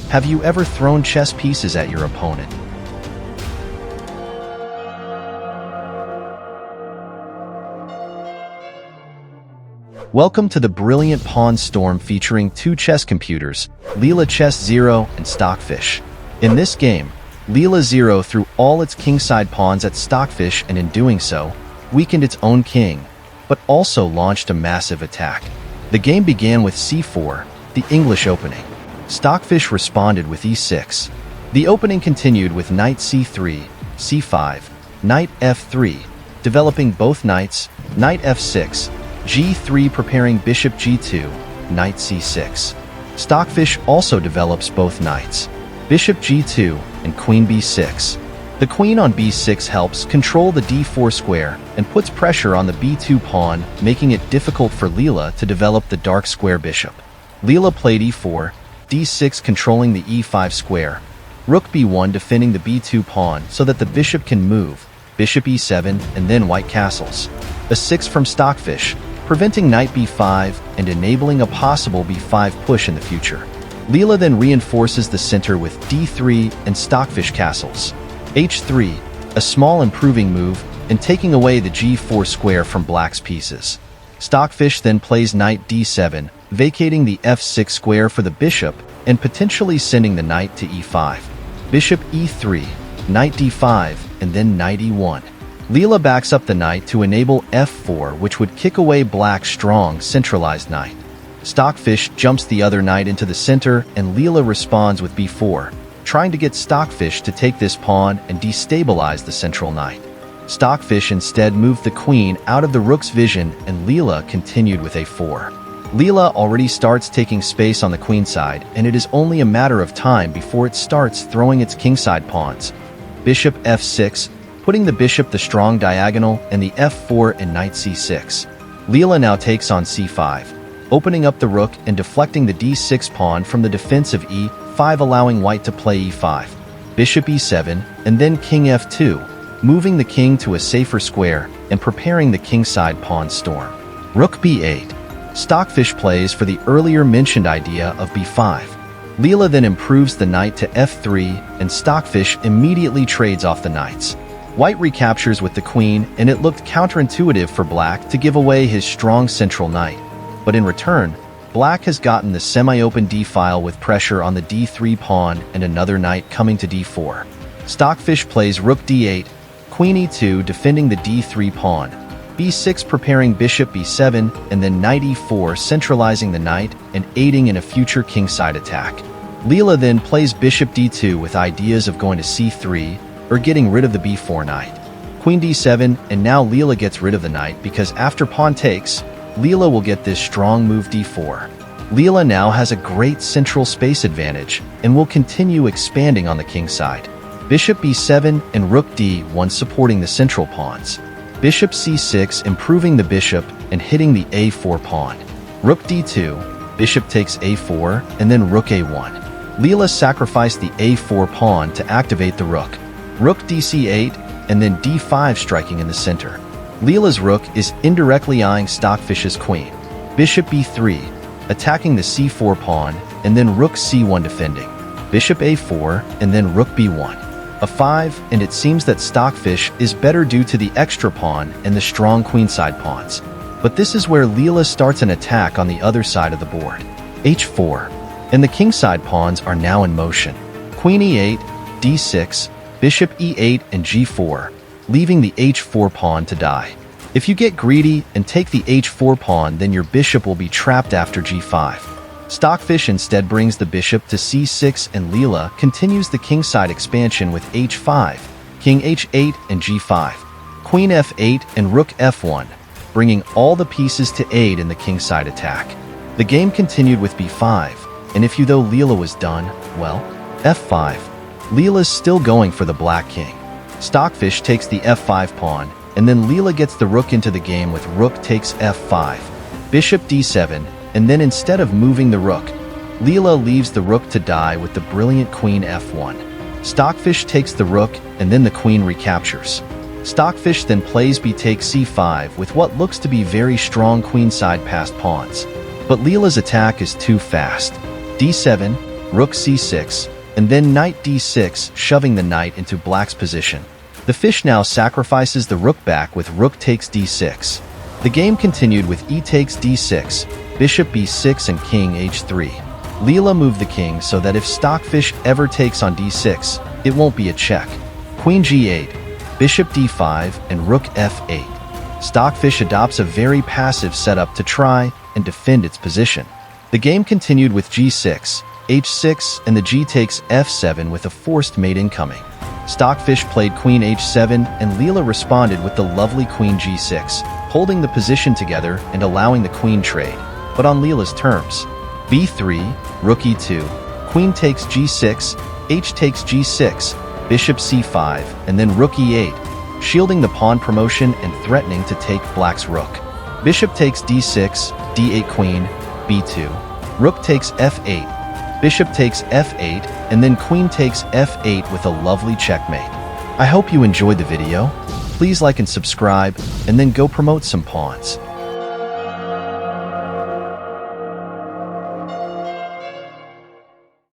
Have you ever thrown chess pieces at your opponent? Welcome to the brilliant pawn storm featuring two chess computers, Leela Chess 0 and Stockfish. In this game, Leela 0 threw all its kingside pawns at Stockfish and in doing so, weakened its own king, but also launched a massive attack. The game began with c4, the English opening. Stockfish responded with e6. The opening continued with knight c3, c5, knight f3, developing both knights, knight f6, g3 preparing bishop g2, knight c6. Stockfish also develops both knights, bishop g2 and queen b6. The queen on b6 helps control the d4 square and puts pressure on the b2 pawn, making it difficult for Leela to develop the dark square bishop. Leela played e4, d6 controlling the e5 square, rook b1 defending the b2 pawn so that the bishop can move, bishop e7 and then white castles. A 6 from Stockfish, preventing knight b5 and enabling a possible b5 push in the future. Leela then reinforces the center with d3 and Stockfish castles. h3, a small improving move and taking away the g4 square from black's pieces. Stockfish then plays knight d7, vacating the f6 square for the bishop and potentially sending the knight to e5. Bishop e3, knight d5, and then knight e1. Leela backs up the knight to enable f4, which would kick away black's strong centralized knight. Stockfish jumps the other knight into the center and Leela responds with b4, trying to get Stockfish to take this pawn and destabilize the central knight. Stockfish instead moved the queen out of the rook's vision and Leela continued with a4. Leela already starts taking space on the queenside, and it is only a matter of time before it starts throwing its kingside pawns. Bishop f6, putting the bishop the strong diagonal, and the f4 and knight c6. Leela now takes on c5, opening up the rook and deflecting the d6 pawn from the defense of e5, allowing white to play e5. Bishop e7, and then king f2, moving the king to a safer square and preparing the kingside pawn storm. Rook b8. Stockfish plays for the earlier mentioned idea of b5. Leela then improves the knight to f3 and Stockfish immediately trades off the knights. White recaptures with the queen and it looked counterintuitive for black to give away his strong central knight. But in return, black has gotten the semi-open d-file with pressure on the d3 pawn and another knight coming to d4. Stockfish plays rook d8, queen e2 defending the d3 pawn, b6 preparing bishop b7, and then knight e4 centralizing the knight and aiding in a future kingside attack. Leela then plays bishop d2 with ideas of going to c3 or getting rid of the b4 knight. Queen d7, and now Leela gets rid of the knight because after pawn takes, Leela will get this strong move d4. Leela now has a great central space advantage and will continue expanding on the kingside. Bishop b7 and rook d1 supporting the central pawns. Bishop c6 improving the bishop and hitting the a4 pawn. Rook d2, bishop takes a4, and then rook a1. Leela sacrificed the a4 pawn to activate the rook. Rook dc8, and then d5 striking in the center. Leela's rook is indirectly eyeing Stockfish's queen. Bishop b3, attacking the c4 pawn, and then rook c1 defending. Bishop a4, and then rook b1. A 5, and it seems that Stockfish is better due to the extra pawn and the strong queenside pawns. But this is where Leela starts an attack on the other side of the board. h4, and the kingside pawns are now in motion. Queen e8, d6, bishop e8 and g4, leaving the h4 pawn to die. If you get greedy and take the h4 pawn, then your bishop will be trapped after g5. Stockfish instead brings the bishop to c6 and Leela continues the kingside expansion with h5, king h8 and g5, queen f8 and rook f1, bringing all the pieces to aid in the kingside attack. The game continued with b5, and if you though Leela was done, well, f5. Leela's still going for the black king. Stockfish takes the f5 pawn, and then Leela gets the rook into the game with rook takes f5, bishop d7, and then instead of moving the rook, Leela leaves the rook to die with the brilliant queen f1. Stockfish takes the rook, and then the queen recaptures. Stockfish then plays b takes c5 with what looks to be very strong queenside passed pawns. But Leela's attack is too fast. d7, rook c6, and then knight d6, shoving the knight into black's position. The fish now sacrifices the rook back with rook takes d6. The game continued with e takes d6, bishop b6 and king h3. Leela moved the king so that if Stockfish ever takes on d6, it won't be a check. Queen g8, bishop d5, and rook f8. Stockfish adopts a very passive setup to try and defend its position. The game continued with g6, h6, and the g takes f7 with a forced mate incoming. Stockfish played queen h7, and Leela responded with the lovely queen g6, holding the position together and allowing the queen trade, but on Leela's terms. b3, rook e2, queen takes g6, h takes g6, bishop c5, and then rook e8, shielding the pawn promotion and threatening to take black's rook. Bishop takes d6, d8 queen, b2, rook takes f8, bishop takes f8, and then queen takes f8 with a lovely checkmate. I hope you enjoyed the video. Please like and subscribe, and then go promote some pawns.